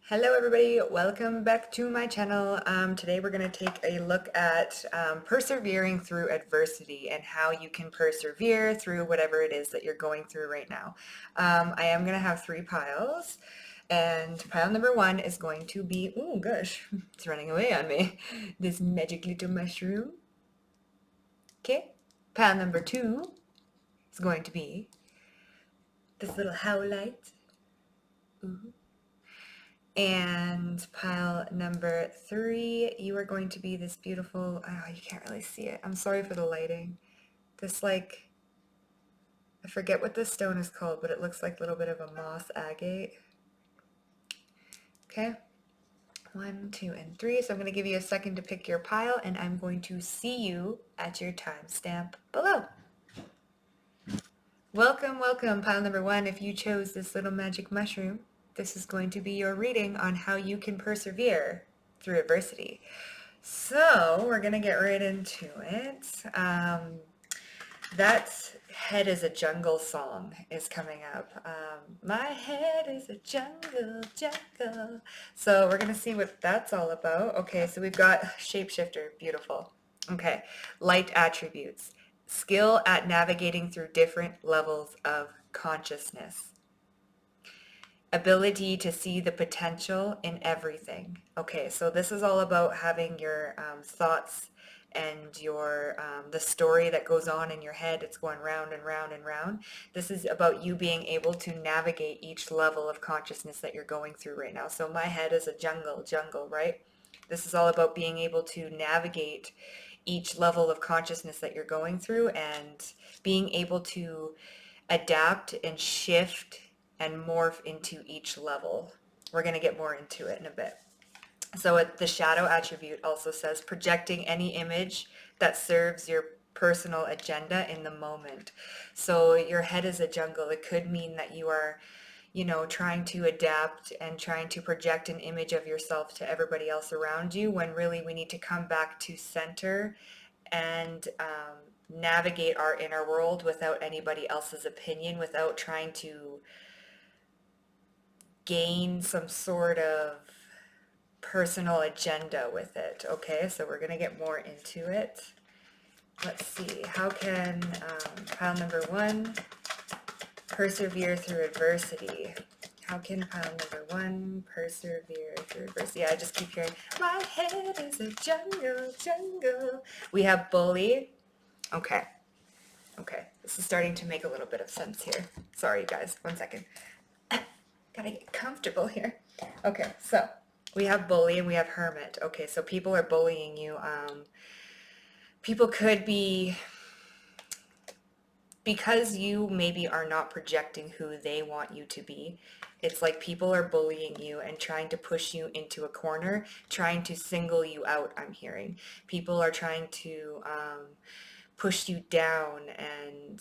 Hello everybody, welcome back to my channel. Today we're going to take a look at persevering through adversity and how you can persevere through whatever it is that you're going through right now. I am going to have three piles, and pile number one is going to be, oh gosh, it's running away on me, this magic little mushroom. Okay, pile number two is going to be this little howlite. Ooh. And pile number three, you are going to be this beautiful, oh, you can't really see it. I'm sorry for the lighting. This I forget what this stone is called, but it looks like a little bit of a moss agate. Okay, 1, 2, and 3. So I'm going to give you a second to pick your pile, and I'm going to see you at your timestamp below. Welcome, welcome, pile number one. If you chose this little magic mushroom, this is going to be your reading on how you can persevere through adversity. So we're going to get right into it. That Head is a Jungle song is coming up. My head is a jungle, jungle. So we're going to see what that's all about. Okay, so we've got shapeshifter, beautiful. Okay, light attributes. Skill at navigating through different levels of consciousness. Ability to see the potential in everything. Okay, so this is all about having your thoughts and your the story that goes on in your head. It's going round and round and round. This is about you being able to navigate each level of consciousness that you're going through right now. So my head is a jungle, right? This is all about being able to navigate each level of consciousness that you're going through and being able to adapt and shift and morph into each level. We're going to get more into it in a bit. So the shadow attribute also says projecting any image that serves your personal agenda in the moment. So your head is a jungle. It could mean that you are, trying to adapt and trying to project an image of yourself to everybody else around you, when really we need to come back to center and navigate our inner world without anybody else's opinion, without trying to gain some sort of personal agenda with it. Okay, so we're going to get more into it. Let's see, how can pile number one persevere through adversity? How can pile number one persevere through adversity? Yeah, I just keep hearing, my head is a jungle. We have bully. Okay, this is starting to make a little bit of sense here. Sorry, guys, 1 second. Gotta get comfortable here. Okay, so we have bully and we have hermit. Okay, so people are bullying you. People could be, because you maybe are not projecting who they want you to be. It's like people are bullying you and trying to push you into a corner, trying to single you out, I'm hearing. People are trying to push you down and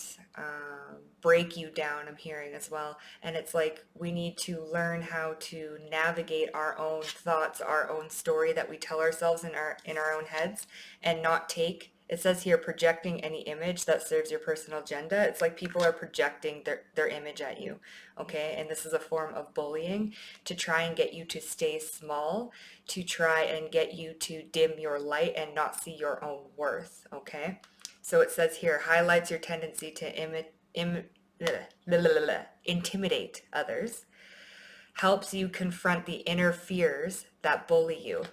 break you down, I'm hearing as well. And it's like we need to learn how to navigate our own thoughts, our own story that we tell ourselves in our own heads, and not take, it says here, projecting any image that serves your personal agenda. It's like people are projecting their image at you, okay? And this is a form of bullying to try and get you to stay small, to try and get you to dim your light and not see your own worth, okay? So it says here, highlights your tendency to intimidate others, helps you confront the inner fears that bully you.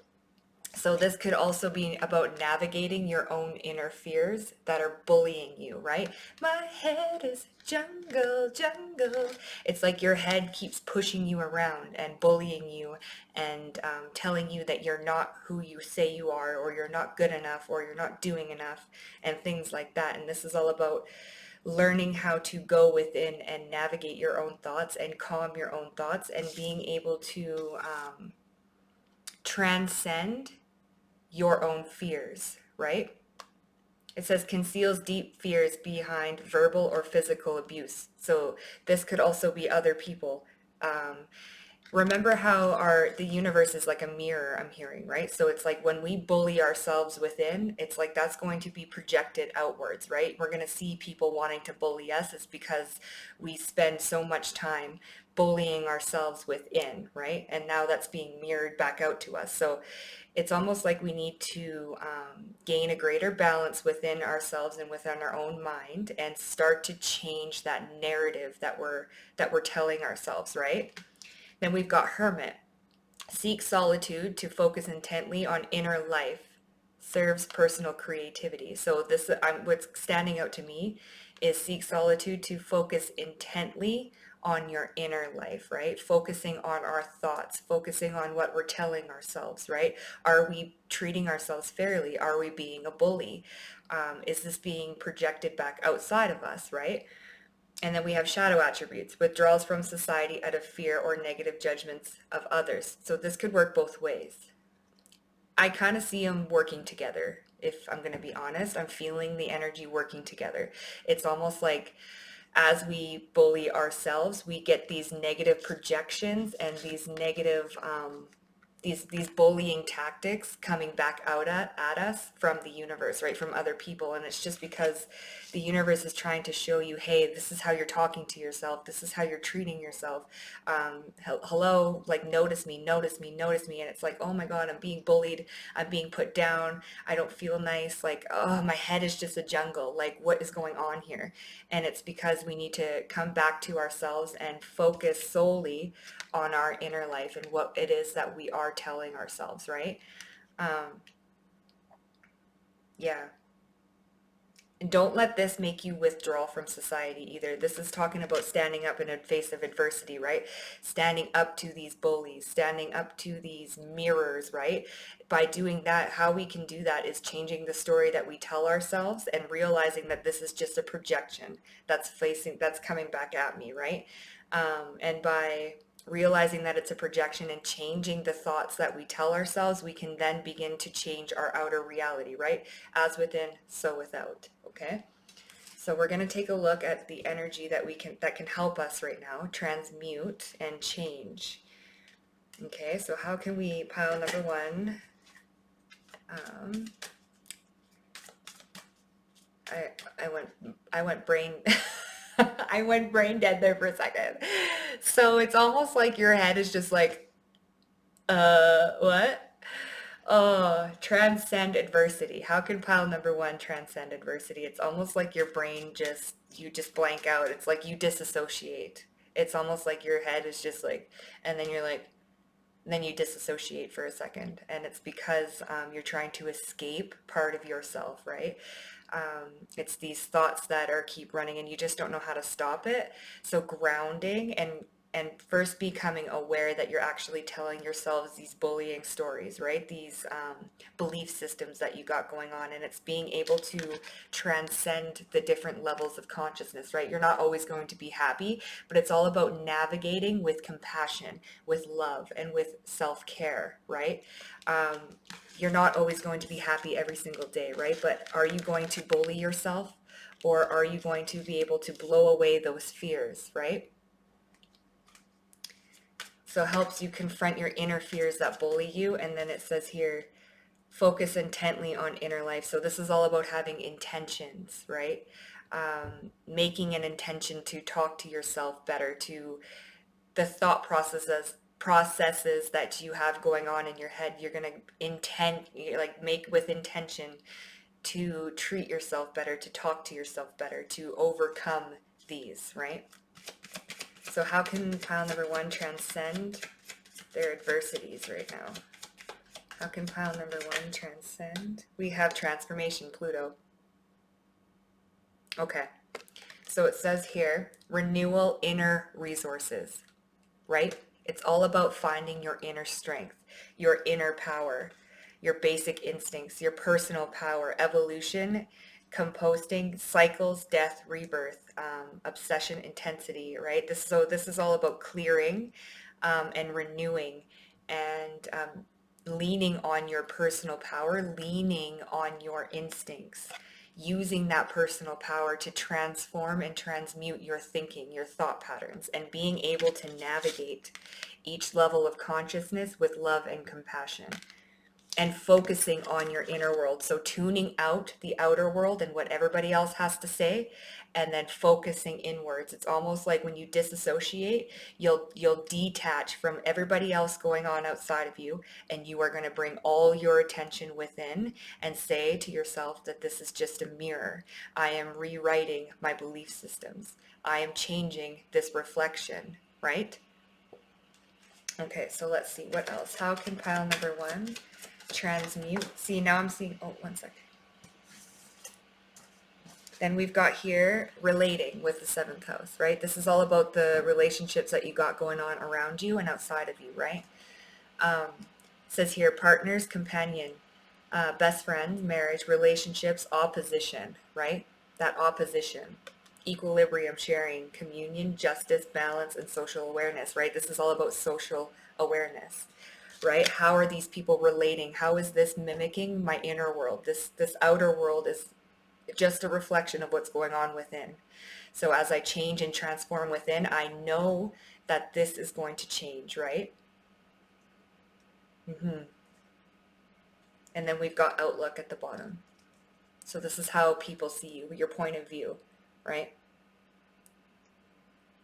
So this could also be about navigating your own inner fears that are bullying you, right? My head is jungle. It's like your head keeps pushing you around and bullying you and telling you that you're not who you say you are, or you're not good enough, or you're not doing enough, and things like that. And this is all about learning how to go within and navigate your own thoughts and calm your own thoughts, and being able to transcend your own fears, right? It says conceals deep fears behind verbal or physical abuse. So this could also be other people. Remember how the universe is like a mirror, I'm hearing, right? So it's like when we bully ourselves within, it's like that's going to be projected outwards, right? We're going to see people wanting to bully us. It's because we spend so much time bullying ourselves within, right? And now that's being mirrored back out to us. So it's almost like we need to gain a greater balance within ourselves and within our own mind, and start to change that narrative that we're telling ourselves, right? Then we've got hermit. Seek solitude to focus intently on inner life. Serves personal creativity. So what's standing out to me is seek solitude to focus intently on your inner life, right? Focusing on our thoughts, focusing on what we're telling ourselves, right? Are we treating ourselves fairly? Are we being a bully? Is this being projected back outside of us, right? And then we have shadow attributes, withdrawals from society out of fear or negative judgments of others. So this could work both ways. I kind of see them working together. If I'm going to be honest, I'm feeling the energy working together. It's almost like as we bully ourselves, we get these negative projections and these negative these bullying tactics coming back out at us from the universe, right? From other people. And it's just because the universe is trying to show you, hey, this is how you're talking to yourself. This is how you're treating yourself. Hello, like notice me, notice me, notice me. And it's like, oh my God, I'm being bullied. I'm being put down. I don't feel nice. Like, oh, my head is just a jungle. Like, what is going on here? And it's because we need to come back to ourselves and focus solely on our inner life and what it is that we are telling ourselves, right? Um, yeah. And don't let this make you withdraw from society either. This is talking about standing up in the face of adversity, right? Standing up to these bullies, standing up to these mirrors, right? By doing that, how we can do that is changing the story that we tell ourselves and realizing that this is just a projection that's coming back at me, right? And by realizing that it's a projection and changing the thoughts that we tell ourselves, we can then begin to change our outer reality, right? As within, so without. Okay. So we're going to take a look at the energy that can help us right now transmute and change. Okay, so how can we, pile number one, um, I went brain I went brain dead there for a second. So it's almost like your head is just like, what? Oh, transcend adversity. How can pile number one transcend adversity? It's almost like your brain you just blank out. It's like you disassociate. It's almost like your head is just like, and then you're like, then you disassociate for a second. And it's because you're trying to escape part of yourself, right? It's these thoughts that are keep running and you just don't know how to stop it. So grounding and first becoming aware that you're actually telling yourselves these bullying stories, right? These belief systems that you got going on, and it's being able to transcend the different levels of consciousness, right? You're not always going to be happy, but it's all about navigating with compassion, with love, and with self-care, right? Um, you're not always going to be happy every single day, right? But are you going to bully yourself, or are you going to be able to blow away those fears, right? So it helps you confront your inner fears that bully you. And then it says here, focus intently on inner life. So this is all about having intentions, right? Making an intention to talk to yourself better, to the thought processes that you have going on in your head. You're going to like make with intention to treat yourself better, to talk to yourself better, to overcome these, right? So how can pile number one transcend their adversities right now? How can pile number one transcend? We have transformation, Pluto. Okay. So it says here, renewal inner resources, right? It's all about finding your inner strength, your inner power, your basic instincts, your personal power, evolution, composting, cycles, death, rebirth, obsession, intensity, right? This is all about clearing and renewing and leaning on your personal power, leaning on your instincts, using that personal power to transform and transmute your thinking, your thought patterns, and being able to navigate each level of consciousness with love and compassion, and focusing on your inner world. So tuning out the outer world and what everybody else has to say, and then focusing inwards. It's almost like when you disassociate, you'll detach from everybody else going on outside of you, and you are going to bring all your attention within and say to yourself that this is just a mirror. I am rewriting my belief systems. I am changing this reflection, right? Okay, so let's see what else. How can pile number one transmute? See, now I'm seeing, oh, one second. Then we've got here relating with the seventh house, right? This is all about the relationships that you got going on around you and outside of you, right? It says here partners, companion, best friends, marriage, relationships, opposition, right? That opposition, equilibrium, sharing, communion, justice, balance, and social awareness, right? This is all about social awareness, right? How are these people relating? How is this mimicking my inner world? This outer world is just a reflection of what's going on within. So as I change and transform within, I know that this is going to change, right? And then we've got outlook at the bottom. So this is how people see you, your point of view, right?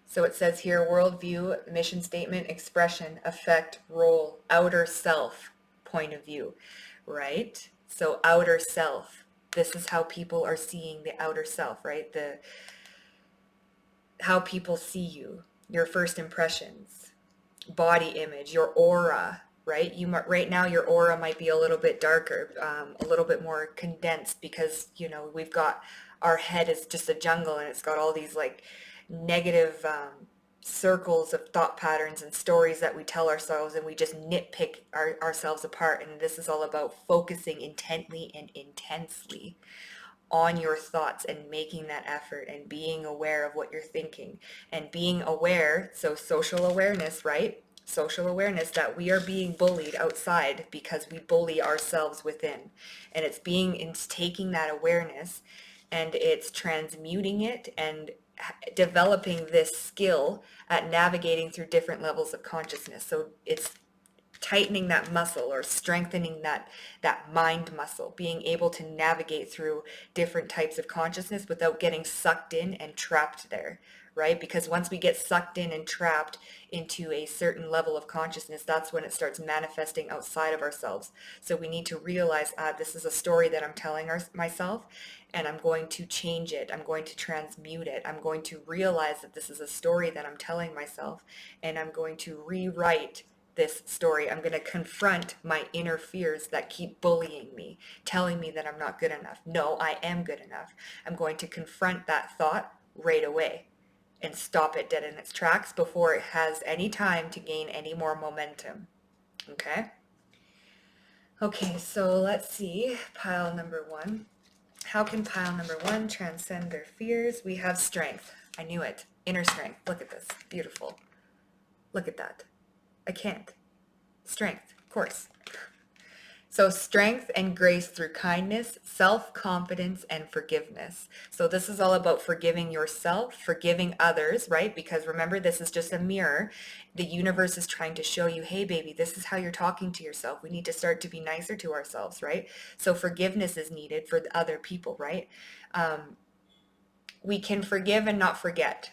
So it says here, worldview, mission statement, expression, effect, role, outer self, point of view, right? So outer self, this is how people are seeing the outer self, right? How people see you, your first impressions, body image, your aura, right? Right now your aura might be a little bit darker, a little bit more condensed, because we've got, our head is just a jungle, and it's got all these like negative circles of thought patterns and stories that we tell ourselves, and we just nitpick ourselves apart. And this is all about focusing intently and intensely on your thoughts and making that effort and being aware of what you're thinking and being aware. So social awareness, right? Social awareness that we are being bullied outside because we bully ourselves within. And it's taking that awareness and it's transmuting it and developing this skill at navigating through different levels of consciousness. So it's tightening that muscle or strengthening that mind muscle, being able to navigate through different types of consciousness without getting sucked in and trapped there, right? Because once we get sucked in and trapped into a certain level of consciousness, that's when it starts manifesting outside of ourselves. So we need to realize, this is a story that I'm telling myself, and I'm going to change it. I'm going to transmute it. I'm going to realize that this is a story that I'm telling myself, and I'm going to rewrite this story. I'm going to confront my inner fears that keep bullying me, telling me that I'm not good enough. No, I am good enough. I'm going to confront that thought right away and stop it dead in its tracks before it has any time to gain any more momentum. Okay? Okay, so let's see. Pile number one. How can pile number one transcend their fears? We have strength. I knew it. Inner strength. Look at this. Beautiful. Look at that. I can't. Strength, of course. So strength and grace through kindness, self-confidence, and forgiveness. So this is all about forgiving yourself, forgiving others, right? Because remember, this is just a mirror. The universe is trying to show you, hey, baby, this is how you're talking to yourself. We need to start to be nicer to ourselves, right? So forgiveness is needed for the other people, right? We can forgive and not forget.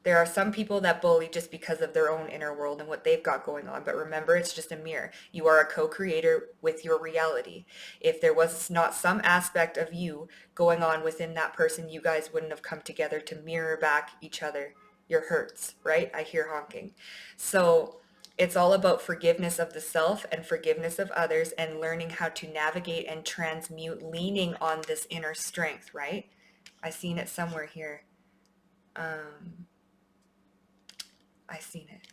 There are some people that bully just because of their own inner world and what they've got going on. But remember, it's just a mirror. You are a co-creator with your reality. If there was not some aspect of you going on within that person, you guys wouldn't have come together to mirror back each other your hurts, right? I hear honking. So it's all about forgiveness of the self and forgiveness of others, and learning how to navigate and transmute, leaning on this inner strength, right? I seen it somewhere here. I seen it.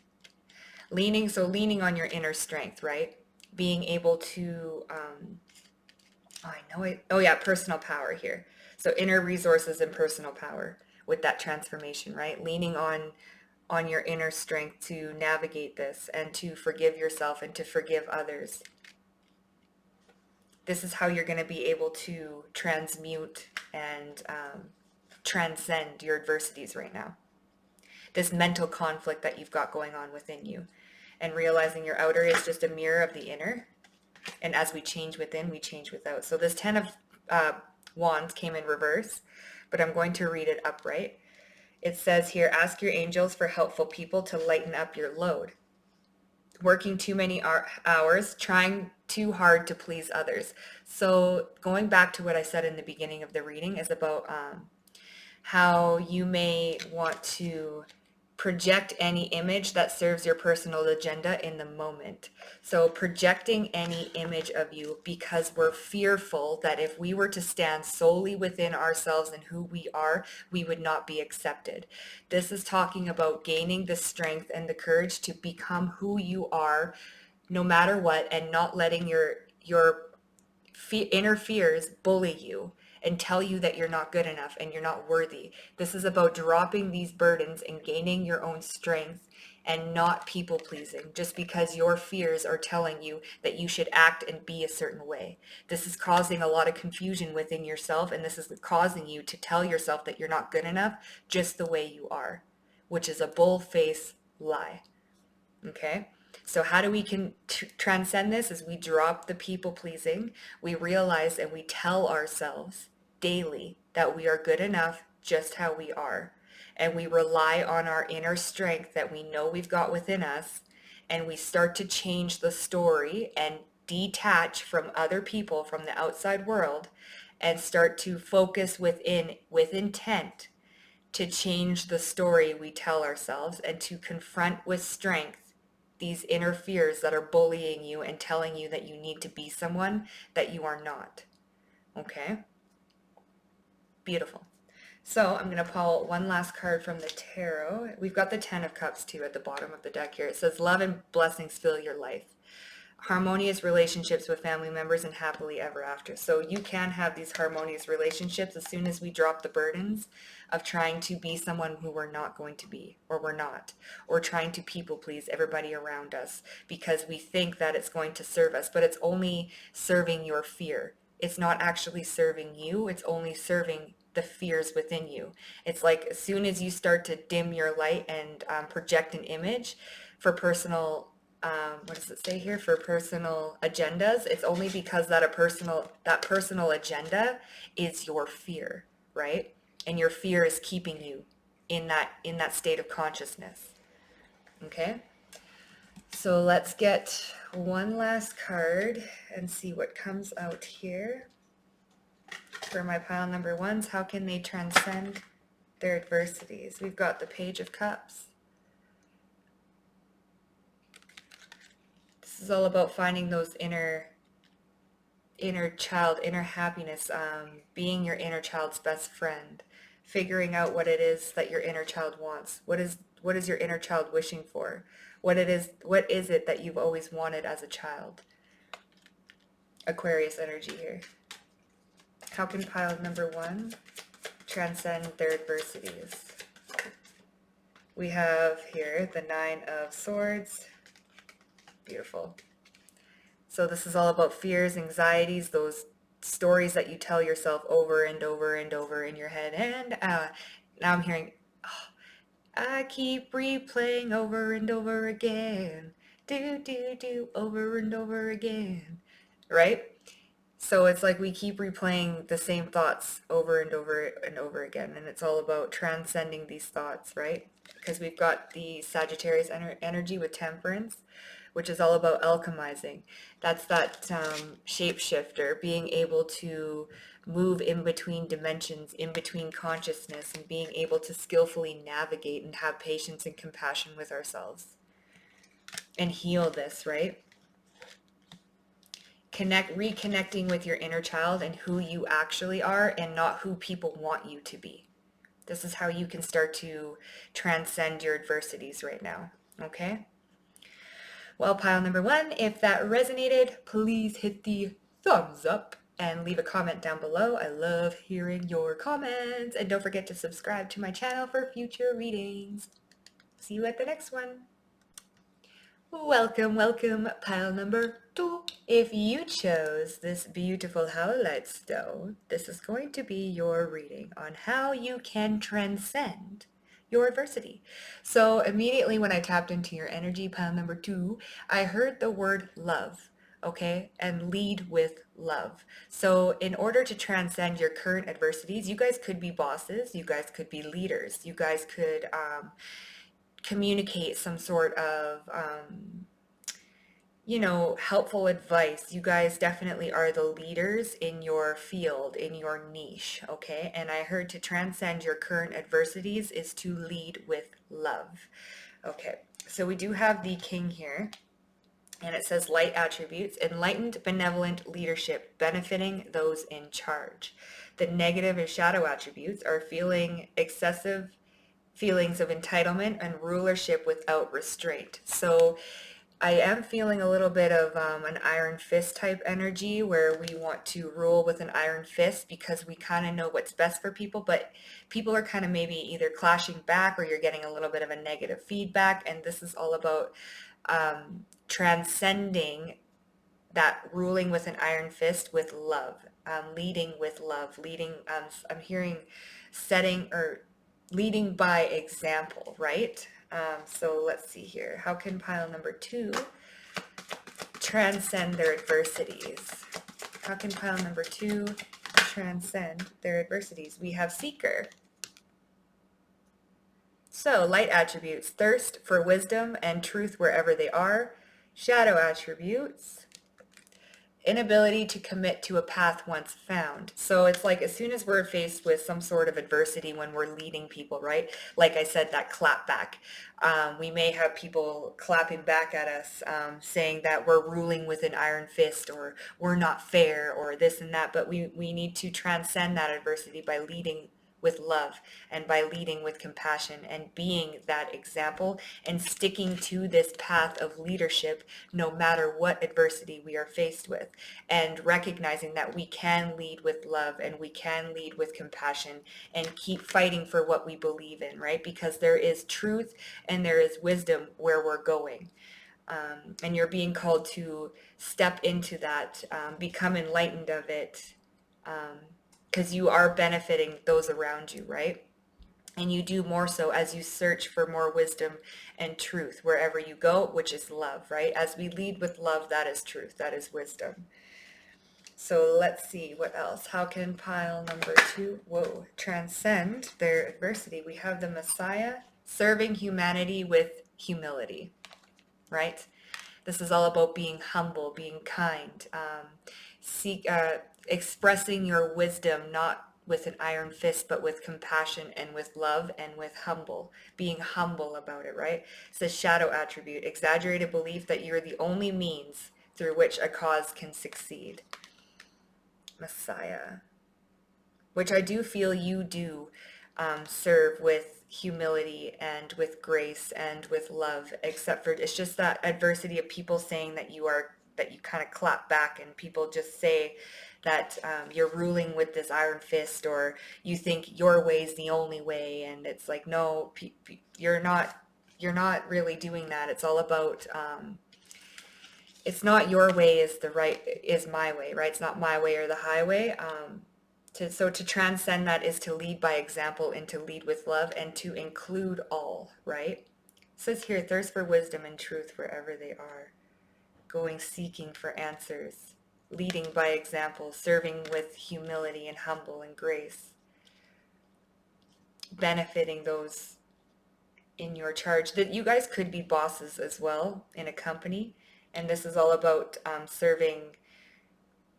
Leaning on your inner strength, right? Being able to, I know it. Oh yeah, personal power here. So inner resources and personal power with that transformation, right? Leaning on your inner strength to navigate this and to forgive yourself and to forgive others. This is how you're going to be able to transmute and transcend your adversities right now. This mental conflict that you've got going on within you, and realizing your outer is just a mirror of the inner. And as we change within, we change without. So this 10 of Wands came in reverse, but I'm going to read it upright. It says here, ask your angels for helpful people to lighten up your load. Working too many hours, trying too hard to please others. So going back to what I said in the beginning of the reading is about how you may want to project any image that serves your personal agenda in the moment. So projecting any image of you because we're fearful that if we were to stand solely within ourselves and who we are, we would not be accepted. This is talking about gaining the strength and the courage to become who you are no matter what, and not letting your inner fears bully you and tell you that you're not good enough and you're not worthy. This is about dropping these burdens and gaining your own strength and not people pleasing just because your fears are telling you that you should act and be a certain way. This is causing a lot of confusion within yourself, and this is causing you to tell yourself that you're not good enough just the way you are, which is a bull-faced lie. Okay? So how do we transcend this? Is we drop the people pleasing, we realize and we tell ourselves daily that we are good enough just how we are. And we rely on our inner strength that we know we've got within us, and we start to change the story and detach from other people, from the outside world, and start to focus within with intent to change the story we tell ourselves and to confront with strength these inner fears that are bullying you and telling you that you need to be someone that you are not. Okay? Beautiful. So I'm going to pull one last card from the tarot. We've got the 10 of Cups too at the bottom of the deck here. It says, love and blessings fill your life. Harmonious relationships with family members and happily ever after. So you can have these harmonious relationships as soon as we drop the burdens of trying to be someone who we're not going to be, or we're not, or trying to people please everybody around us because we think that it's going to serve us, but it's only serving your fear. It's not actually serving you. It's only serving the fears within you. It's like as soon as you start to dim your light and project an image for personal what does it say here, for personal agendas, it's only because that personal agenda is your fear, right? And your fear is keeping you in that state of consciousness. Okay, so let's get one last card and see what comes out here for my pile number ones. How can they transcend their adversities? We've got the Page of Cups. This is all about finding those inner child, inner happiness, being your inner child's best friend, figuring out what it is that your inner child wants. What is your inner child wishing for? What is it that you've always wanted as a child? Aquarius energy here. How can pile number one transcend their adversities? We have here the 9 of Swords. Beautiful. So this is all about fears, anxieties, those stories that you tell yourself over and over and over in your head. And now I'm hearing, oh, I keep replaying over and over again. Do, over and over again. Right? So it's like we keep replaying the same thoughts over and over and over again. And it's all about transcending these thoughts, right? Because we've got the Sagittarius energy with Temperance, which is all about alchemizing. That's that shapeshifter, being able to move in between dimensions, in between consciousness, and being able to skillfully navigate and have patience and compassion with ourselves and heal this, right? Reconnecting with your inner child and who you actually are and not who people want you to be. This is how you can start to transcend your adversities right now, okay? Well, pile number one, if that resonated, please hit the thumbs up and leave a comment down below. I love hearing your comments. And don't forget to subscribe to my channel for future readings. See you at the next one. Welcome, pile number two. If you chose this beautiful howlite stone, this is going to be your reading on how you can transcend your adversity. So immediately when I tapped into your energy, pile number 2, I heard the word love, okay, and lead with love. So in order to transcend your current adversities, you guys could be bosses, you guys could be leaders, you guys could communicate some sort of helpful advice. You guys definitely are the leaders in your field, in your niche, okay? And I heard to transcend your current adversities is to lead with love. Okay, so we do have the king here, and it says light attributes, enlightened, benevolent leadership, benefiting those in charge. The negative and shadow attributes are feeling excessive feelings of entitlement and rulership without restraint. So I am feeling a little bit of an iron fist type energy where we want to rule with an iron fist because we kind of know what's best for people, but people are kind of maybe either clashing back or you're getting a little bit of a negative feedback. And this is all about transcending that ruling with an iron fist with love, leading with love, leading, I'm hearing setting or leading by example, right? So let's see here. How can pile number 2 transcend their adversities? How can pile number 2 transcend their adversities? We have seeker. So light attributes, thirst for wisdom and truth wherever they are. Shadow attributes, inability to commit to a path once found. So it's like as soon as we're faced with some sort of adversity when we're leading people, right? Like I said, that clap back. We may have people clapping back at us, saying that we're ruling with an iron fist or we're not fair or this and that, but we need to transcend that adversity by leading with love and by leading with compassion and being that example and sticking to this path of leadership no matter what adversity we are faced with, and recognizing that we can lead with love and we can lead with compassion and keep fighting for what we believe in, right? Because there is truth and there is wisdom where we're going. And you're being called to step into that, become enlightened of it, because you are benefiting those around you, right? And you do more so as you search for more wisdom and truth wherever you go, which is love, right? As we lead with love, that is truth, that is wisdom. So let's see what else. How can pile number 2, transcend their adversity? We have the Messiah serving humanity with humility, right? This is all about being humble, being kind, expressing your wisdom, not with an iron fist, but with compassion and with love and with being humble about it, right? It says shadow attribute, exaggerated belief that you're the only means through which a cause can succeed. Messiah, which I do feel you do serve with humility and with grace and with love, except for it's just that adversity of people saying that you kind of clap back and people just say that you're ruling with this iron fist or you think your way is the only way, and it's like, no, you're not really doing that. It's all about it's not your way is my way, right? It's not my way or the highway. So to transcend that is to lead by example and to lead with love and to include all, right? It says here, thirst for wisdom and truth wherever they are, going seeking for answers, leading by example, serving with humility and humble and grace, benefiting those in your charge. That you guys could be bosses as well in a company, and this is all about serving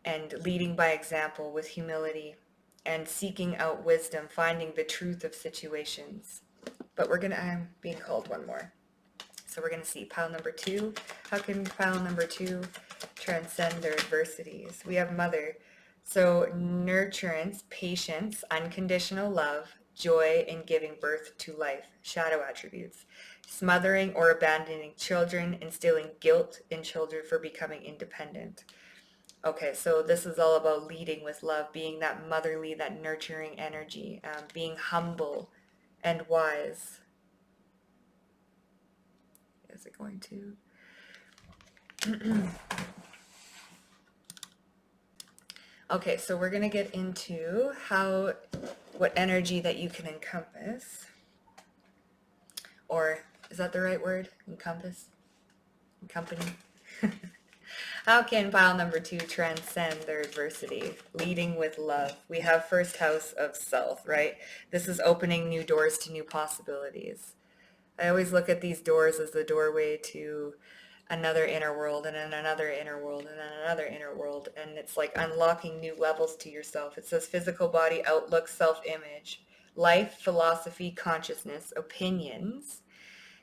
and leading by example with humility and seeking out wisdom, finding the truth of situations. But I'm being called one more. So we're going to see pile number 2. How can pile number 2 transcend their adversities? We have mother. So nurturance, patience, unconditional love, joy in giving birth to life. Shadow attributes. Smothering or abandoning children, instilling guilt in children for becoming independent. Okay, so this is all about leading with love, being that motherly, that nurturing energy, being humble and wise. Is it going to? Okay, so we're going to get into what energy that you can encompass, or is that the right word? Encompass? Company? How can pile number 2 transcend their adversity? Leading with love. We have first house of self, right? This is opening new doors to new possibilities. I always look at these doors as the doorway to another inner world, and then another inner world, and then another inner world. And it's like unlocking new levels to yourself. It says physical body, outlook, self-image, life, philosophy, consciousness, opinions.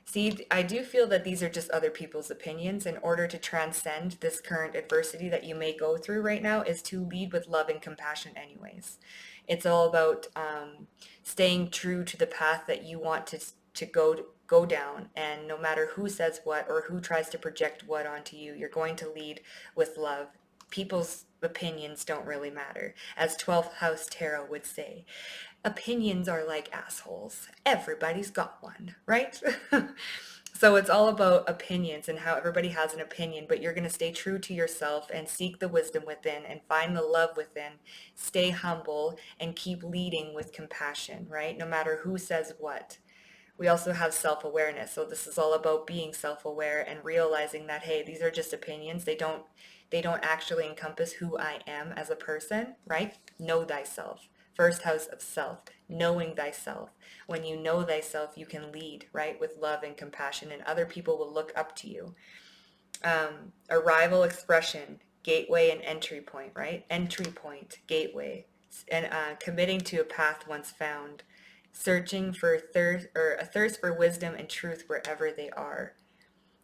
See, I do feel that these are just other people's opinions. In order to transcend this current adversity that you may go through right now is to lead with love and compassion anyways. It's all about staying true to the path that you want to go down, and no matter who says what or who tries to project what onto you, you're going to lead with love. People's opinions don't really matter. As 12th house tarot would say, opinions are like assholes. Everybody's got one, right? So it's all about opinions and how everybody has an opinion, but you're going to stay true to yourself and seek the wisdom within and find the love within. Stay humble and keep leading with compassion, right? No matter who says what. We also have self-awareness. So this is all about being self-aware and realizing that, hey, these are just opinions. They don't actually encompass who I am as a person, right? Know thyself. First house of self, knowing thyself. When you know thyself, you can lead, right, with love and compassion, and other people will look up to you. Arrival, expression, gateway, and entry point, right? Entry point, gateway, and committing to a path once found, searching for a thirst for wisdom and truth wherever they are.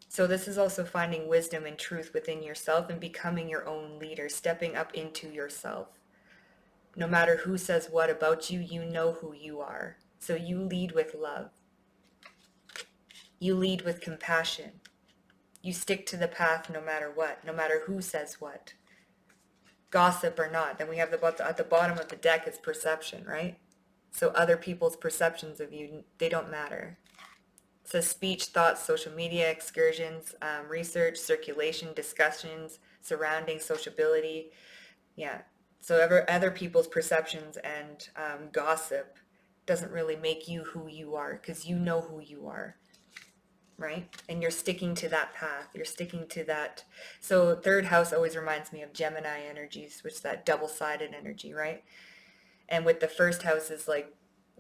So this is also finding wisdom and truth within yourself and becoming your own leader, stepping up into yourself. No matter who says what about you, you know who you are. So you lead with love. You lead with compassion. You stick to the path no matter what, no matter who says what. Gossip or not. Then we have at the bottom of the deck is perception, right? So other people's perceptions of you, they don't matter. So speech, thoughts, social media, excursions, research, circulation, discussions, surrounding, sociability. Yeah. So other people's perceptions and gossip doesn't really make you who you are, because you know who you are, right? And you're sticking to that path. You're sticking to that. So third house always reminds me of Gemini energies, which is that double-sided energy, right? And with the first house is like,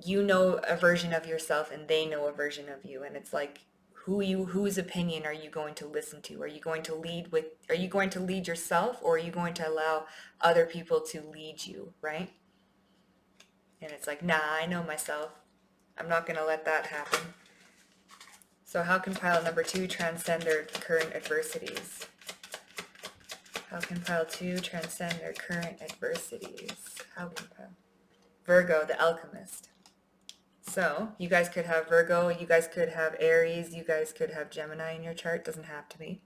you know a version of yourself and they know a version of you. And it's like, whose opinion are you going to listen to? Are you going to lead yourself, or are you going to allow other people to lead you, right? And it's like, nah, I know myself. I'm not going to let that happen. So how can pile number 2 transcend their current adversities? How can pile 2 transcend their current adversities? How can pile? Virgo, the alchemist. So you guys could have Virgo, you guys could have Aries, you guys could have Gemini in your chart. Doesn't have to be.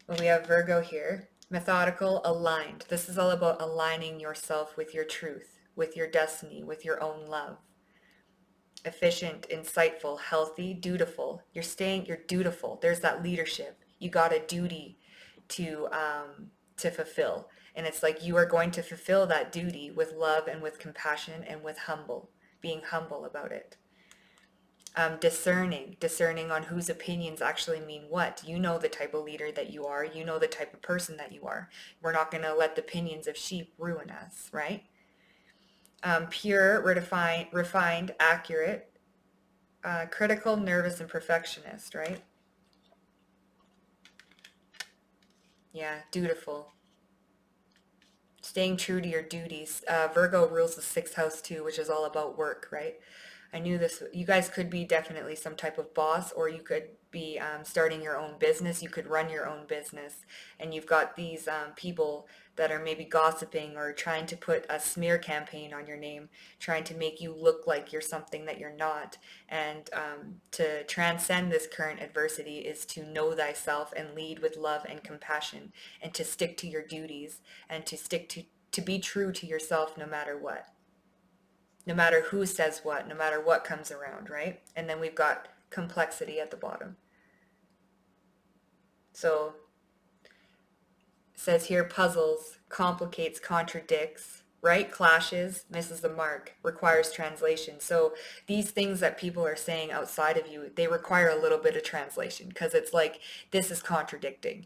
But we have Virgo here. Methodical, aligned. This is all about aligning yourself with your truth, with your destiny, with your own love. Efficient, insightful, healthy, dutiful. You're dutiful. There's that leadership. You got a duty to fulfill. And it's like you are going to fulfill that duty with love and with compassion and with being humble about it. Discerning on whose opinions actually mean what. You know the type of leader that you are. You know the type of person that you are. We're not going to let the opinions of sheep ruin us, right? Pure, refined, accurate, critical, nervous, and perfectionist, right? Yeah, dutiful. Staying true to your duties. Virgo rules the 6th house too, which is all about work, right? I knew this. You guys could be definitely some type of boss, or you could be starting your own business. You could run your own business, and you've got these people that are maybe gossiping or trying to put a smear campaign on your name, trying to make you look like you're something that you're not. And to transcend this current adversity is to know thyself and lead with love and compassion, and to stick to your duties, and to be true to yourself no matter what. No matter who says what, no matter what comes around, right? And then we've got complexity at the bottom. So it says here puzzles, complicates, contradicts, right? Clashes, misses the mark, requires translation. So these things that people are saying outside of you, they require a little bit of translation because it's like, this is contradicting.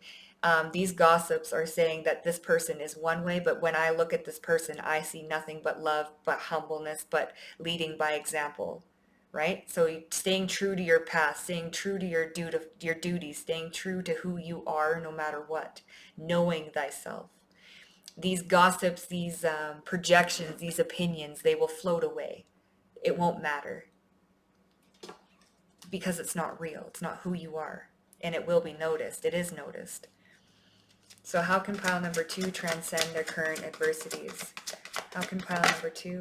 These gossips are saying that this person is one way, but when I look at this person, I see nothing but love, but humbleness, but leading by example, right? So staying true to your past, staying true to your duties, staying true to who you are no matter what, knowing thyself. These gossips, these projections, these opinions, they will float away. It won't matter because it's not real. It's not who you are. And it will be noticed. It is noticed. So how can pile number 2 transcend their current adversities? How can pile number 2?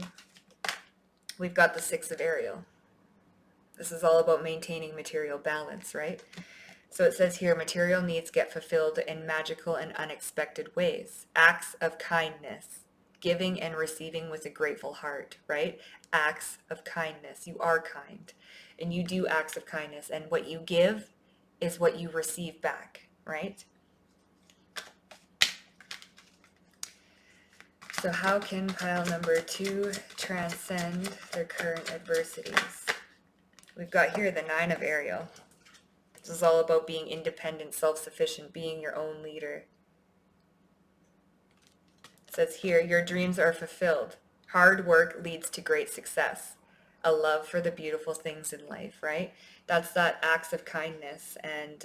We've got the 6 of Ariel. This is all about maintaining material balance, right? So it says here, material needs get fulfilled in magical and unexpected ways. Acts of kindness, giving and receiving with a grateful heart, right? Acts of kindness. You are kind, and you do acts of kindness, and what you give is what you receive back, right? So how can pile number 2 transcend their current adversities? We've got here the 9 of Ariel. This is all about being independent, self-sufficient, being your own leader. It says here, your dreams are fulfilled. Hard work leads to great success. A love for the beautiful things in life, right? That's that acts of kindness. And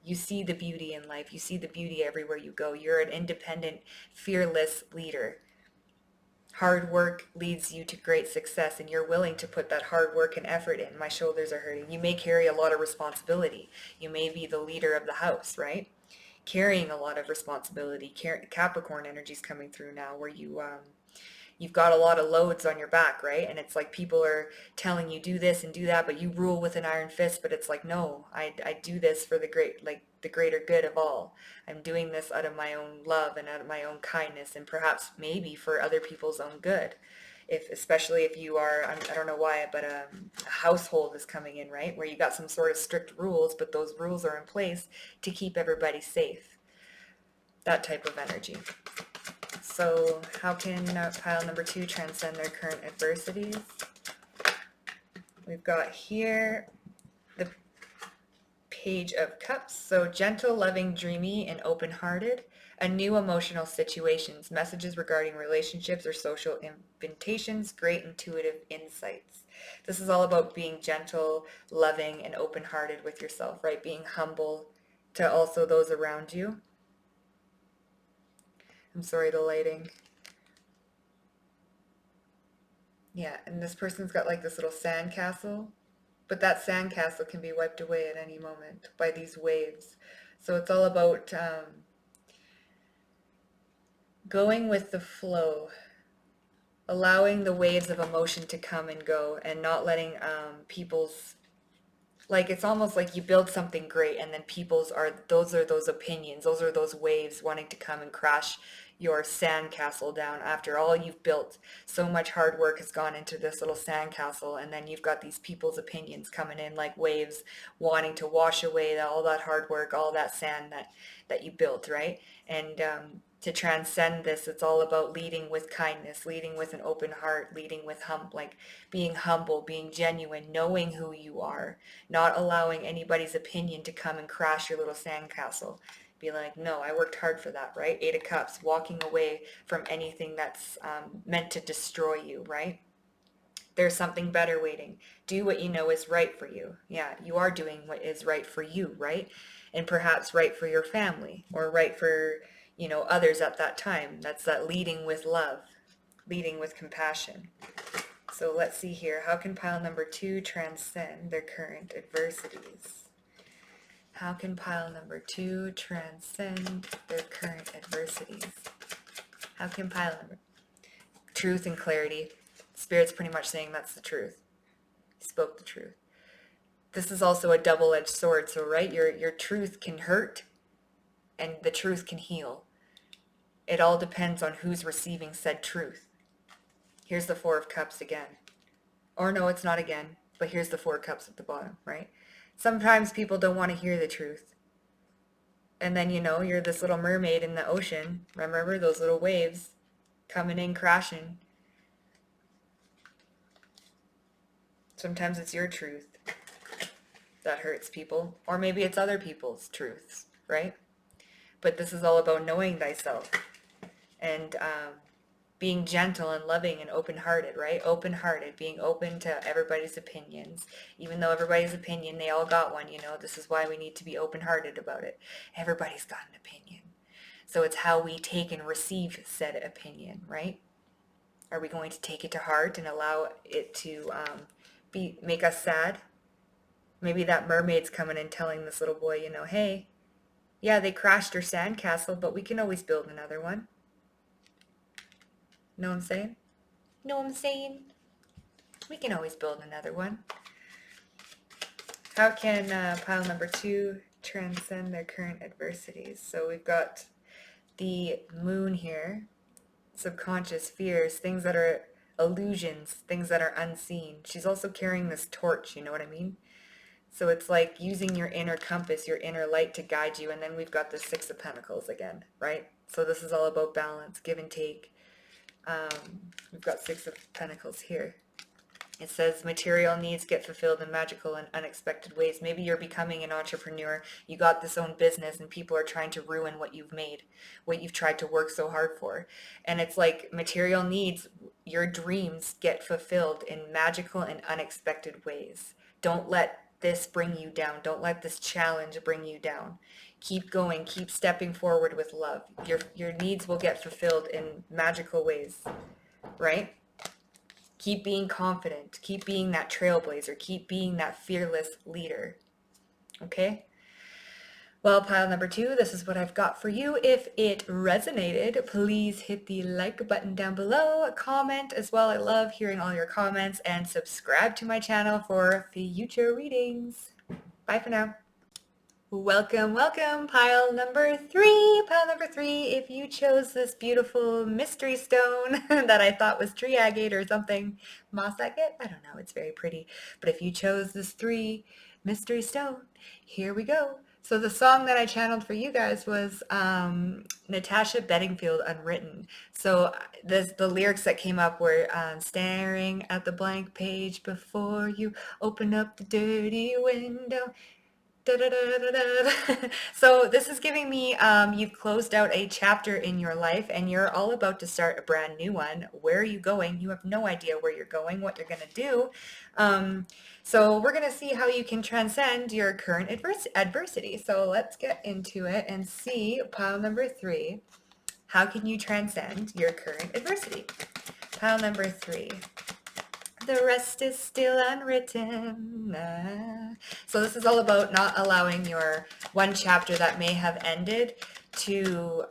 you see the beauty in life. You see the beauty everywhere you go. You're an independent, fearless leader. Hard work leads you to great success, and you're willing to put that hard work and effort in. My shoulders are hurting. You may carry a lot of responsibility. You may be the leader of the house, right? Carrying a lot of responsibility. Capricorn energy's coming through now, where you've got a lot of loads on your back, right? And it's like people are telling you do this and do that, but you rule with an iron fist. But it's like, no, I do this for the greater good of all. I'm doing this out of my own love and out of my own kindness, and perhaps maybe for other people's own good. Especially if you are, I don't know why, but a household is coming in, right? Where you got some sort of strict rules, but those rules are in place to keep everybody safe. That type of energy. So how can pile number 2 transcend their current adversities? We've got here the Page of Cups. So gentle, loving, dreamy, and open-hearted. A new emotional situations, messages regarding relationships or social invitations, great intuitive insights. This is all about being gentle, loving, and open-hearted with yourself, right? Being humble to also those around you. I'm sorry, the lighting. Yeah, and this person's got like this little sand castle, but that sand castle can be wiped away at any moment by these waves. So it's all about going with the flow, allowing the waves of emotion to come and go, and not letting people's, like, it's almost like you build something great and then people's those opinions, those are those waves wanting to come and crash your sandcastle down after all you've built. So much hard work has gone into this little sandcastle, and then you've got these people's opinions coming in like waves wanting to wash away all that hard work, all that sand that you built, right? And to transcend this, it's all about leading with kindness, leading with an open heart, leading with being humble, being genuine, knowing who you are, not allowing anybody's opinion to come and crash your little sandcastle. Be like, no, I worked hard for that, right? 8 of Cups, walking away from anything that's meant to destroy you, right? There's something better waiting. Do what you know is right for you. Yeah, you are doing what is right for you, right? And perhaps right for your family, or right for, others at that time. That's that leading with love, leading with compassion. So let's see here. How can pile number 2 transcend their current adversities? How can pile number 2 transcend their current adversities? How can pile number... Truth and clarity. Spirit's pretty much saying that's the truth. He spoke the truth. This is also a double-edged sword. So, right, your truth can hurt and the truth can heal. It all depends on who's receiving said truth. Here's the 4 of Cups again. Or no, it's not again, but here's the 4 of Cups at the bottom, right? Sometimes people don't want to hear the truth. And then, you're this little mermaid in the ocean. Remember those little waves coming in, crashing? Sometimes it's your truth that hurts people, or maybe it's other people's truths, right? But this is all about knowing thyself and being gentle and loving and open-hearted, right? Open-hearted, being open to everybody's opinions. Even though everybody's opinion, they all got one, this is why we need to be open-hearted about it. Everybody's got an opinion. So it's how we take and receive said opinion, right? Are we going to take it to heart and allow it to make us sad? Maybe that mermaid's coming and telling this little boy, hey, yeah, they crashed her sandcastle, but we can always build another one. Know what I'm saying? Know what I'm saying? We can always build another one. How can pile number 2 transcend their current adversities? So we've got the moon here, subconscious fears, things that are illusions, things that are unseen. She's also carrying this torch, you know what I mean? So it's like using your inner compass, your inner light to guide you. And then we've got the 6 of Pentacles again, right? So this is all about balance, give and take. We've got 6 of Pentacles here. It says material needs get fulfilled in magical and unexpected ways. Maybe you're becoming an entrepreneur. You got this own business and people are trying to ruin what you've made, what you've tried to work so hard for. And it's like material needs, your dreams get fulfilled in magical and unexpected ways. Don't let this bring you down. Don't let this challenge bring you down. Keep going. Keep stepping forward with love. Your needs will get fulfilled in magical ways, right? Keep being confident. Keep being that trailblazer. Keep being that fearless leader. Okay? Well, pile number 2, this is what I've got for you. If it resonated, please hit the like button down below. Comment as well. I love hearing all your comments. And subscribe to my channel for future readings. Bye for now. Welcome, welcome, pile number 3. Pile number 3, if you chose this beautiful mystery stone that I thought was tree agate or something, moss agate, I don't know, it's very pretty. But if you chose this 3 mystery stone, here we go. So the song that I channeled for you guys was Natasha Bedingfield, Unwritten. So the lyrics that came up were staring at the blank page before you open up the dirty window. Da, da, da, da, da. So this is giving me you've closed out a chapter in your life and you're all about to start a brand new one. Where are you going? You have no idea where you're going, what you're going to do. So we're going to see how you can transcend your current adversity. So let's get into it and see pile number 3. How can you transcend your current adversity? Pile number 3. The rest is still unwritten. So this is all about not allowing your one chapter that may have ended to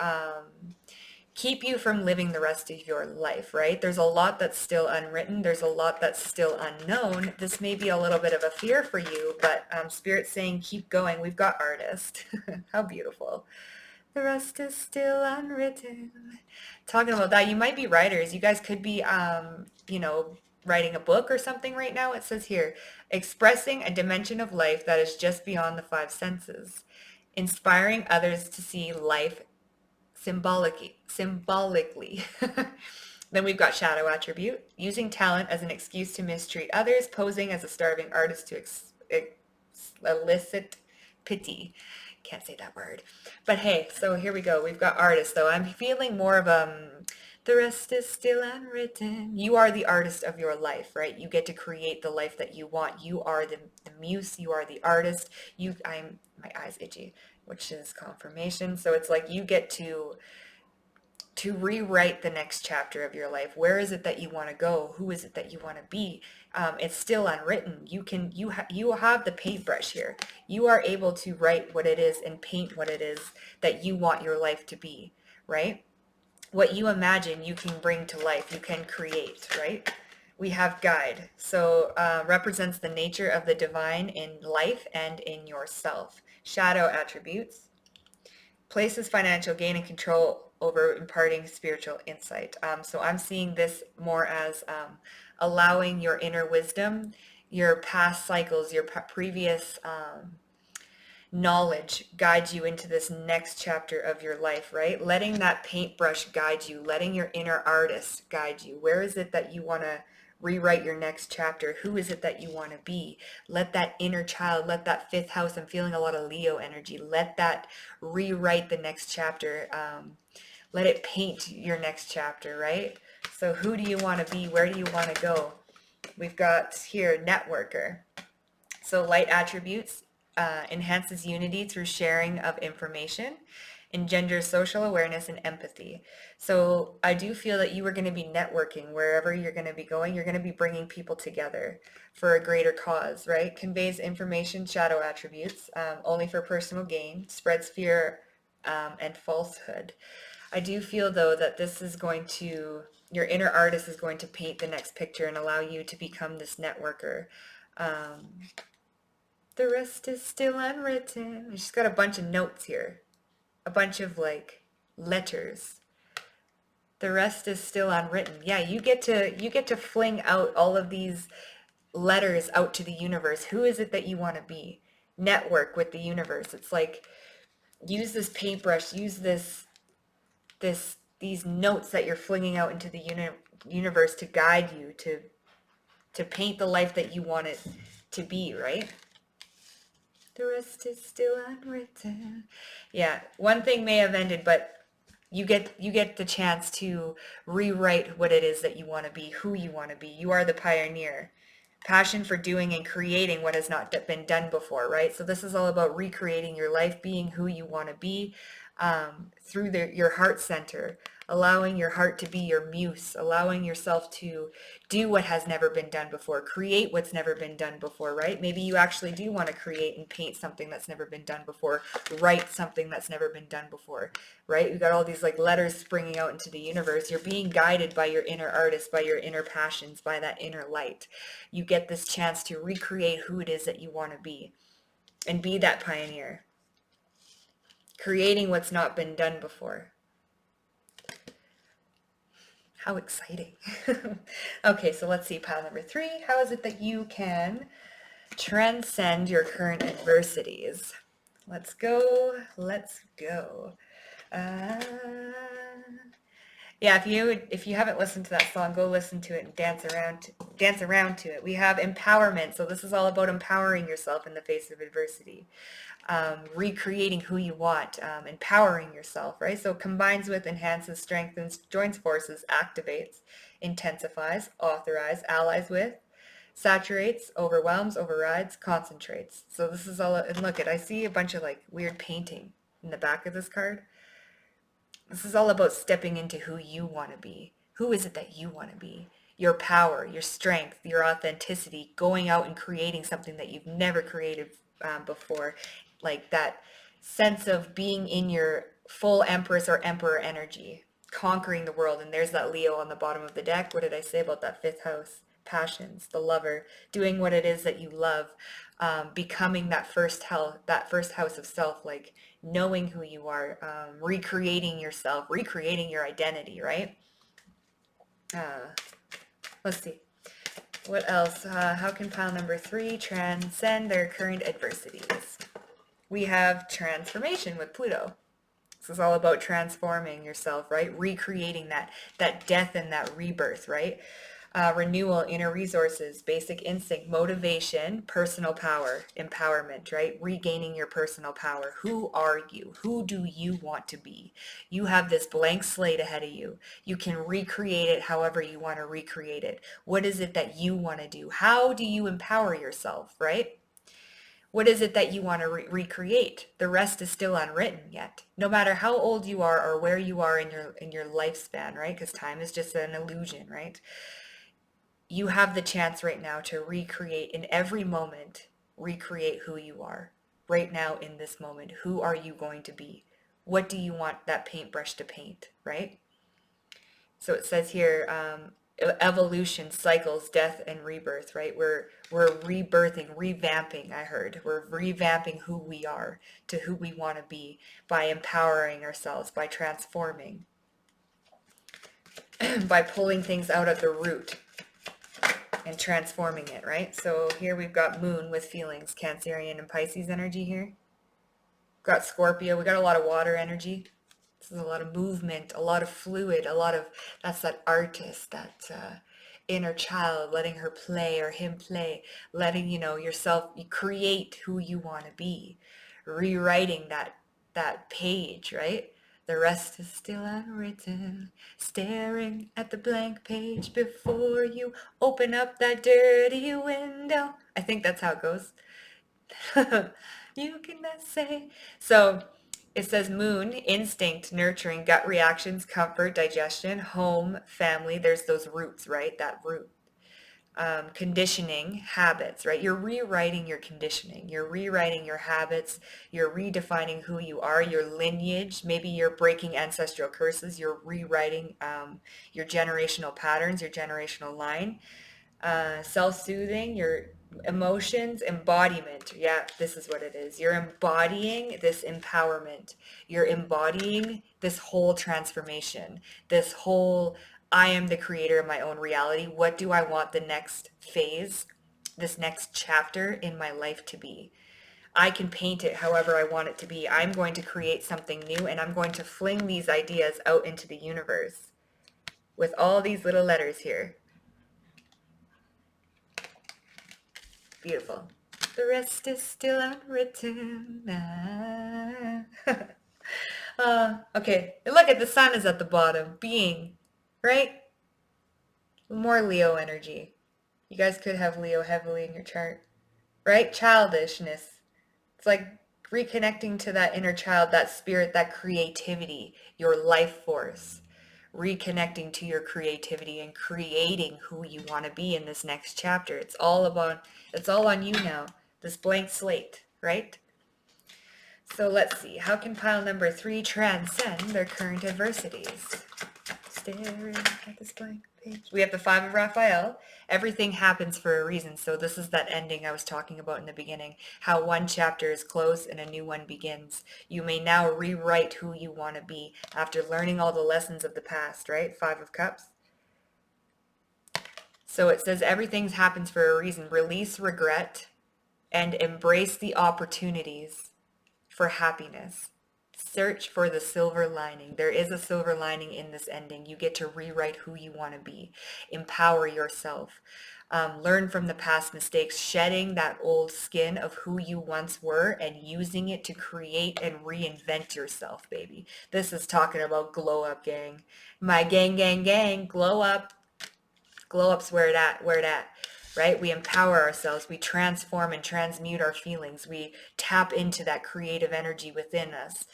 keep you from living the rest of your life, right? There's a lot that's still unwritten. There's a lot that's still unknown. This may be a little bit of a fear for you, but Spirit's saying keep going. We've got artists. How beautiful. The rest is still unwritten. Talking about that, you might be writers. You guys could be, writing a book or something right now. It says here, expressing a dimension of life that is just beyond the 5 senses, inspiring others to see life symbolically. Then we've got shadow attribute, using talent as an excuse to mistreat others, posing as a starving artist to elicit pity. Can't say that word. But hey, so here we go. We've got artists, though. I'm feeling more of the rest is still unwritten. You are the artist of your life, right? You get to create the life that you want. You are the muse. You are the artist. My eyes itchy, which is confirmation. So it's like you get to rewrite the next chapter of your life. Where is it that you want to go? Who is it that you want to be? It's still unwritten. You have the paintbrush here. You are able to write what it is and paint what it is that you want your life to be, right? What you imagine, you can bring to life. You can create, right? We have guide. So represents the nature of the divine in life and in yourself. Shadow attributes. Places financial gain and control over imparting spiritual insight. So I'm seeing this more as allowing your inner wisdom, your past cycles, your previous knowledge guide you into this next chapter of your life, right? Letting that paintbrush guide you, letting your inner artist guide you. Where is it that you want to rewrite your next chapter? Who is it that you want to be? Let that inner child, let that fifth house, I'm feeling a lot of Leo energy, let that rewrite the next chapter. Let it paint your next chapter, right? So who do you want to be? Where do you want to go? We've got here networker. So light attributes enhances unity through sharing of information, engenders social awareness and empathy. So I do feel that you are going to be networking wherever you're going to be going. You're going to be bringing people together for a greater cause, right? Conveys information, shadow attributes, only for personal gain, spreads fear and falsehood. I do feel though that this is going to, your inner artist is going to paint the next picture and allow you to become this networker. The rest is still unwritten. She's got a bunch of notes here, a bunch of like letters. The rest is still unwritten. Yeah, you get to fling out all of these letters out to the universe. Who is it that you want to be? Network with the universe. It's like use this paintbrush, use these notes that you're flinging out into the universe to guide you to paint the life that you want it to be, right? The rest is still unwritten. Yeah, one thing may have ended, but you get the chance to rewrite what it is that you want to be, who you want to be. You are the pioneer. Passion for doing and creating what has not been done before, right? So this is all about recreating your life, being who you want to be through your heart center, allowing your heart to be your muse, allowing yourself to do what has never been done before, create what's never been done before, right? Maybe you actually do want to create and paint something that's never been done before, write something that's never been done before, right? You've got all these like letters springing out into the universe. You're being guided by your inner artist, by your inner passions, by that inner light. You get this chance to recreate who it is that you want to be and be that pioneer, creating what's not been done before. How exciting. Okay, so let's see, pile number 3. How is it that you can transcend your current adversities? Let's go. Let's go. Yeah, if you haven't listened to that song, go listen to it and dance around to it. We have empowerment. So this is all about empowering yourself in the face of adversity. Recreating who you want, empowering yourself, right? So it combines with, enhances, strengthens, joins forces, activates, intensifies, authorize, allies with, saturates, overwhelms, overrides, concentrates. So this is all, and look I see a bunch of like weird painting in the back of this card. This is all about stepping into who you want to be. Who is it that you want to be? Your power, your strength, your authenticity, going out and creating something that you've never created before. Like that sense of being in your full Empress or Emperor energy, conquering the world. And there's that Leo on the bottom of the deck. What did I say about that 5th house? Passions, the lover, doing what it is that you love, becoming that first house of self, like knowing who you are, recreating yourself, recreating your identity, right? Let's see. What else? How can pile number 3 transcend their current adversities? We have transformation with Pluto. This is all about transforming yourself, right? Recreating that death and that rebirth, right? Renewal, inner resources, basic instinct, motivation, personal power, empowerment, right? Regaining your personal power. Who are you? Who do you want to be? You have this blank slate ahead of you. You can recreate it however you want to recreate it. What is it that you want to do? How do you empower yourself, right? What is it that you want to recreate? The rest is still unwritten yet. No matter how old you are or where you are in your lifespan, right? Because time is just an illusion, right? You have the chance right now to recreate in every moment, recreate who you are. Right now in this moment, who are you going to be? What do you want that paintbrush to paint, right? So it says here, evolution, cycles, death, and rebirth, right? We're rebirthing, revamping, I heard. We're revamping who we are to who we want to be by empowering ourselves, by transforming, by pulling things out of the root and transforming it, right? So here we've got moon with feelings, Cancerian and Pisces energy here. Got Scorpio. We got a lot of water energy. This is a lot of movement, a lot of fluid, a lot of, that's that artist, that inner child, letting her play or him play, letting, yourself, you create who you want to be, rewriting that page, right? The rest is still unwritten, staring at the blank page before you open up that dirty window. I think that's how it goes. You cannot say. So it says moon, instinct, nurturing, gut reactions, comfort, digestion, home, family. There's those roots, right? That root. Conditioning, habits, right? You're rewriting your conditioning. You're rewriting your habits. You're redefining who you are, your lineage. Maybe you're breaking ancestral curses. You're rewriting your generational patterns, your generational line. Self-soothing, your emotions, embodiment. Yeah, this is what it is. You're embodying this empowerment. You're embodying this whole transformation, this whole, I am the creator of my own reality. What do I want the next phase, this next chapter in my life to be? I can paint it however I want it to be. I'm going to create something new, and I'm going to fling these ideas out into the universe with all these little letters here. Beautiful. The rest is still unwritten. Okay, look at the sun is at the bottom. Being, right? More Leo energy. You guys could have Leo heavily in your chart, right? Childishness. It's like reconnecting to that inner child, that spirit, that creativity, your life force. Reconnecting to your creativity and creating who you want to be in this next chapter. It's all on you now. This blank slate, right? So let's see. How can pile number 3 transcend their current adversities? Staring at this blank page. We have the 5 of Raphael. Everything happens for a reason. So this is that ending I was talking about in the beginning. How one chapter is closed and a new one begins. You may now rewrite who you want to be after learning all the lessons of the past, right? 5 of Cups. So it says everything happens for a reason. Release regret and embrace the opportunities for happiness. Search for the silver lining. There is a silver lining in this ending. You get to rewrite who you want to be. Empower yourself. Learn from the past mistakes, shedding that old skin of who you once were and using it to create and reinvent yourself, baby. This is talking about glow up, gang. My gang, glow up. Glow up's where it at, right? We empower ourselves. We transform and transmute our feelings. We tap into that creative energy within us.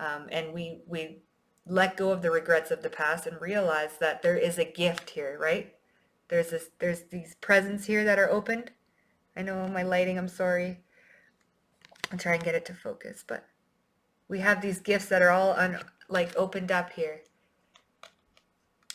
And we let go of the regrets of the past and realize that there is a gift here, right? There's these presents here that are opened. I know my lighting, I'm sorry. I'll try and get it to focus, but we have these gifts that are all opened up here.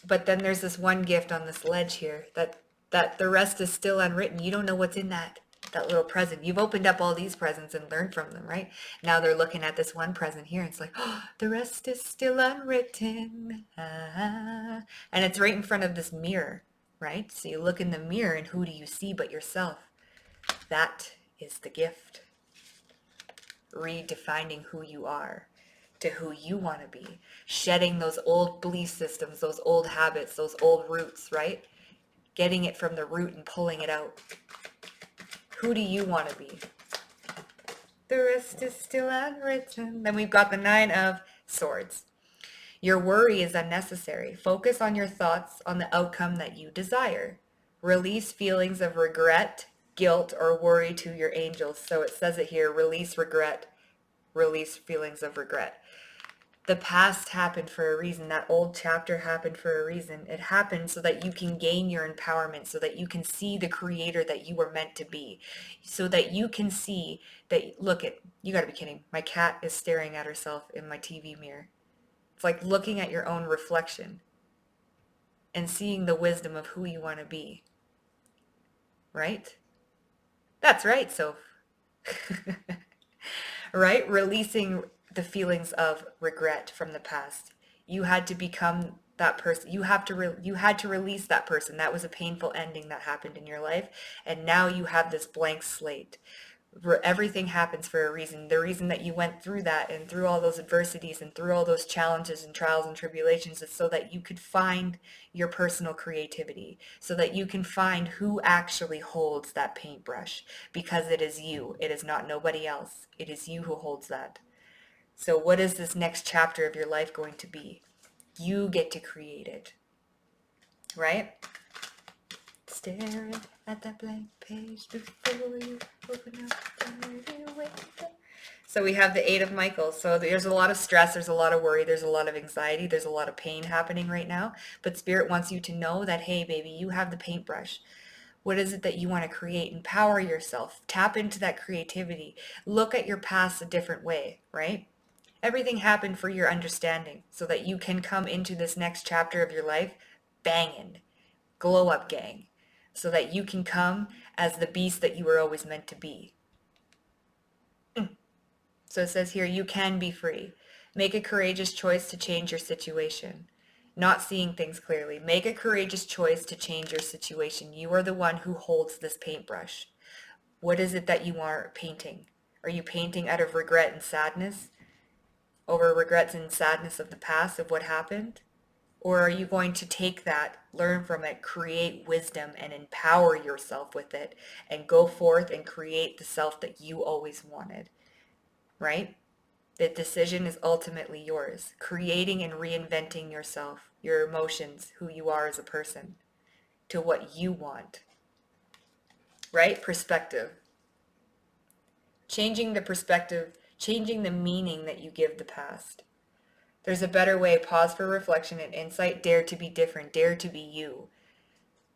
But then there's this one gift on this ledge here that the rest is still unwritten. You don't know what's in that little present. You've opened up all these presents and learned from them, right? Now they're looking at this one present here. And it's like, oh, the rest is still unwritten. And it's right in front of this mirror, right? So you look in the mirror and who do you see but yourself? That is the gift. Redefining who you are to who you want to be. Shedding those old belief systems, those old habits, those old roots, right? Getting it from the root and pulling it out. Who do you want to be? The rest is still unwritten. Then we've got the 9 of Swords. Your worry is unnecessary. Focus on your thoughts on the outcome that you desire. Release feelings of regret, guilt, or worry to your angels. So it says it here, release regret, release feelings of regret. The past happened for a reason. That old chapter happened for a reason. It happened so that you can gain your empowerment, so that you can see the creator that you were meant to be, so that you can see that, look at, you gotta be kidding. My cat is staring at herself in my TV mirror. It's like looking at your own reflection and seeing the wisdom of who you want to be. Right? That's right, Soph. Right? Releasing the feelings of regret from the past. You had to become that person. You had to release that person. That was a painful ending that happened in your life. And now you have this blank slate. Everything happens for a reason. The reason that you went through that and through all those adversities and through all those challenges and trials and tribulations is so that you could find your personal creativity, so that you can find who actually holds that paintbrush, because it is you. It is not nobody else. It is you who holds that. So what is this next chapter of your life going to be? You get to create it, right? Staring at that blank page before you open up the window. So we have the Eight of Michaels. So there's a lot of stress, there's a lot of worry, there's a lot of anxiety, there's a lot of pain happening right now. But Spirit wants you to know that, hey, baby, you have the paintbrush. What is it that you want to create? Empower yourself. Tap into that creativity. Look at your past a different way, right? Everything happened for your understanding so that you can come into this next chapter of your life banging, glow up gang, so that you can come as the beast that you were always meant to be. So it says here, you can be free. Make a courageous choice to change your situation. Not seeing things clearly. Make a courageous choice to change your situation. You are the one who holds this paintbrush. What is it that you are painting? Are you painting out of regret and sadness? Over regrets and sadness of the past, of what happened? Or are you going to take that, learn from it, create wisdom and empower yourself with it and go forth and create the self that you always wanted, right? The decision is ultimately yours. Creating and reinventing yourself, your emotions, who you are as a person, to what you want, right? Perspective. Changing the perspective, changing the meaning that you give the past. There's a better way. Pause for reflection and insight. Dare to be different. Dare to be you.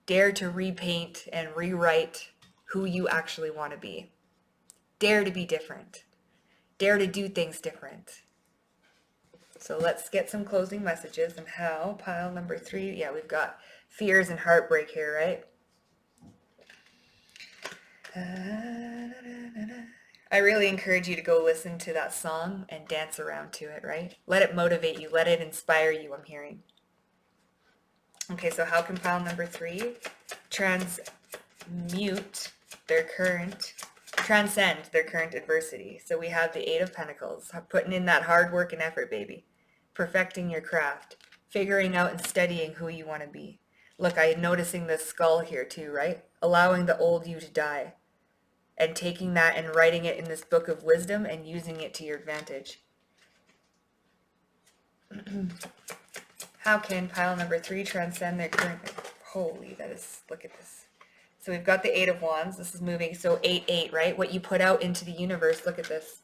Dare to repaint and rewrite who you actually want to be. Dare to be different. Dare to do things different. So let's get some closing messages and how. Pile number 3. Yeah, we've got fears and heartbreak here, right? I really encourage you to go listen to that song and dance around to it, right? Let it motivate you. Let it inspire you, I'm hearing. Okay, so how can pile number 3 transcend their current adversity? So we have the Eight of Pentacles, putting in that hard work and effort, baby. Perfecting your craft, figuring out and studying who you want to be. Look, I'm noticing this skull here too, right? Allowing the old you to die and taking that and writing it in this book of wisdom and using it to your advantage. How can pile number 3 transcend their current... Holy, that is... Look at this. So we've got the Eight of Wands. This is moving. So 8-8, right? What you put out into the universe. Look at this.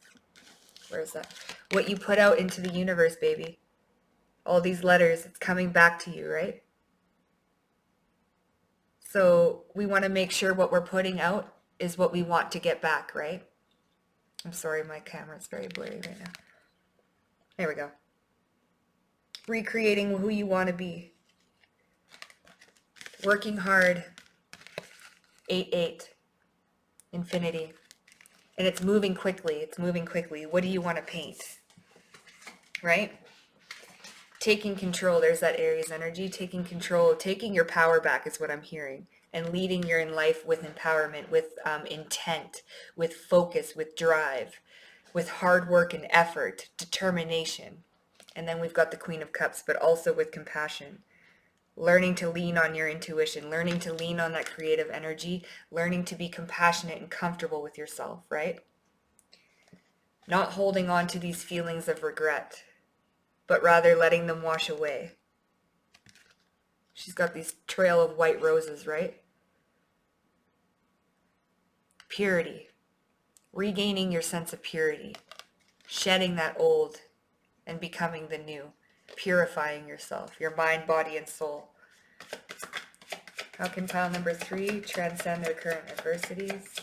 Where is that? What you put out into the universe, baby. All these letters, it's coming back to you, right? So we want to make sure what we're putting out is what we want to get back, right? I'm sorry, my camera's very blurry right now. There we go. Recreating who you want to be. Working hard. 8-8. Infinity. And it's moving quickly. It's moving quickly. What do you want to paint? Right? Taking control. There's that Aries energy. Taking control. Taking your power back is what I'm hearing. And leading your life with empowerment, with intent, with focus, with drive, with hard work and effort, determination. And then we've got the Queen of Cups, but also with compassion. Learning to lean on your intuition, learning to lean on that creative energy, learning to be compassionate and comfortable with yourself, right? Not holding on to these feelings of regret, but rather letting them wash away. She's got these trail of white roses, right? Purity. Regaining your sense of purity. Shedding that old and becoming the new. Purifying yourself, your mind, body, and soul. How can pile number 3 transcend their current adversities?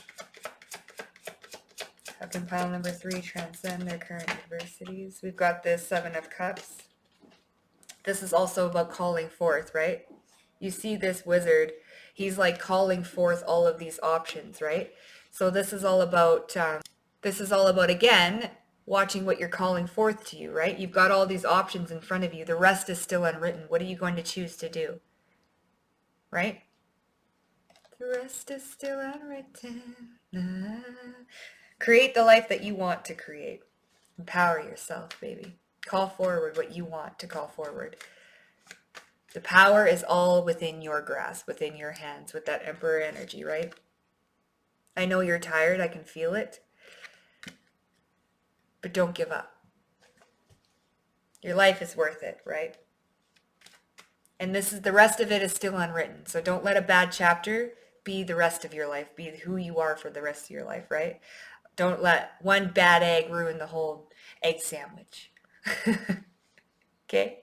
How can pile number 3 transcend their current adversities? We've got this 7 of Cups. This is also about calling forth, right? You see this wizard, he's like calling forth all of these options, right? So this is all about, again, watching what you're calling forth to you, right? You've got all these options in front of you. The rest is still unwritten. What are you going to choose to do? Right? The rest is still unwritten. Create the life that you want to create. Empower yourself, baby. Call forward what you want to call forward. The power is all within your grasp, within your hands, with that Emperor energy, right? I know you're tired. I can feel it. But don't give up. Your life is worth it, right? And the rest of it is still unwritten. So don't let a bad chapter be the rest of your life, be who you are for the rest of your life, right? Don't let one bad egg ruin the whole egg sandwich. Okay?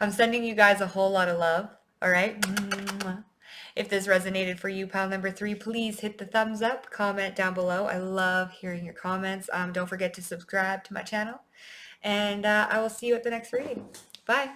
I'm sending you guys a whole lot of love. All right? If this resonated for you, pile number 3, please hit the thumbs up, comment down below. I love hearing your comments. Don't forget to subscribe to my channel. And I will see you at the next reading. Bye.